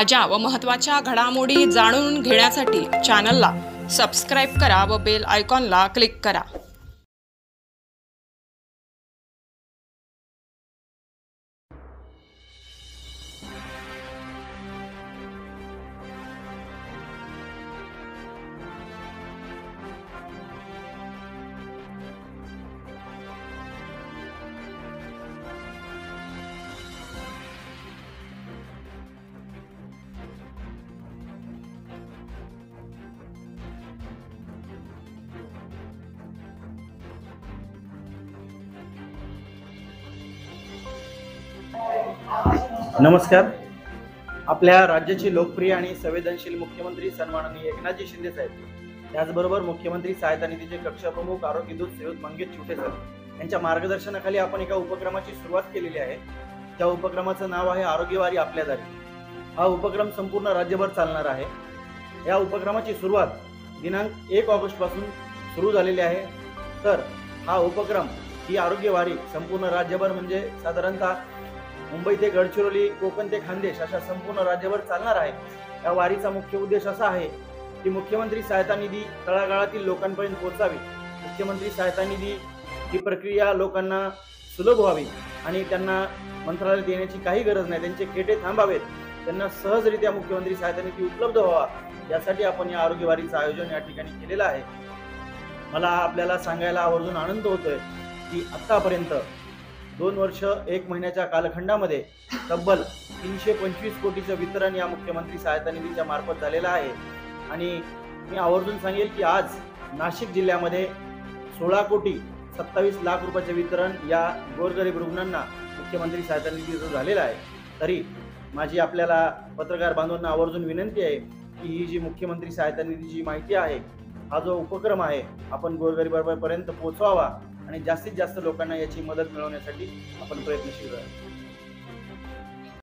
ताज्या व महत्त्वाच्या घडामोडी जाणून घेण्यासाठी चॅनलला सबस्क्राईब करा व बेल आयकॉनला क्लिक करा। नमस्कार। आपल्या राज्याचे लोकप्रिय आणि संवेदनशील मुख्यमंत्री सन्माननीय एकनाथजी शिंदे साहेब, त्याचबरोबर मुख्यमंत्री सहायता निधीचे कक्ष प्रमुख आरोग्य दूत श्रीयुत मंगेश चिवटे सर यांच्या मार्गदर्शनाखाली आपण एका उपक्रमाची सुरुवात केलेली आहे। त्या उपक्रमाचं नाव आहे आरोग्यवारी आपल्या दारी। हा उपक्रम संपूर्ण राज्यभर चालणार आहे। या उपक्रमाची सुरुवात दिनांक 1 ऑगस्ट पासून सुरू झालेली आहे। तर हा उपक्रम ही आरोग्यवारी संपूर्ण राज्यभर म्हणजे साधारणतः मुंबई ते गडचिरोली, कोकण ते खानदेश अशा संपूर्ण राज्यभर चालणार आहे। या वारीचा मुख्य उद्देश असा आहे की मुख्यमंत्री सहायता निधी तळागाळातील लोकांपर्यंत पोहोचावी। मुख्यमंत्री सहायता निधी ही प्रक्रिया लोकांना सुलभ व्हावी आणि त्यांना मंत्रालयात येण्याची काही गरज नाही, त्यांचे खेटे थांबावेत, त्यांना सहजरित्या मुख्यमंत्री सहायता निधी उपलब्ध व्हावा, यासाठी आपण या आरोग्यवारीचं आयोजन या ठिकाणी केलेलं आहे। मला आपल्याला सांगायला आवर्जून आनंद होतोय की आतापर्यंत 2 वर्ष 1 महिन्याच्या कालखंडामध्ये तब्बल 325 कोटीचं वितरण या मुख्यमंत्री सहायता निधीच्या मार्फत झालेलं आहे। आणि मी आवर्जून सांगेल की आज नाशिक जिल्ह्यामध्ये 16 कोटी 27 लाख रुपयाचे वितरण या गोरगरीब रुग्णांना मुख्यमंत्री सहायता निधीचं झालेलं आहे। तरी माझी आपल्याला पत्रकार बांधवांना आवर्जून विनंती आहे की ही जी मुख्यमंत्री सहायता निधीची माहिती आहे, हा जो उपक्रम आहे, आपण गोरगरिबांपर्यंत पोहोचवावा आणि जास्तीत जास्त लोकांना याची मदत मिळवण्यासाठी आपण प्रयत्नशील राहू।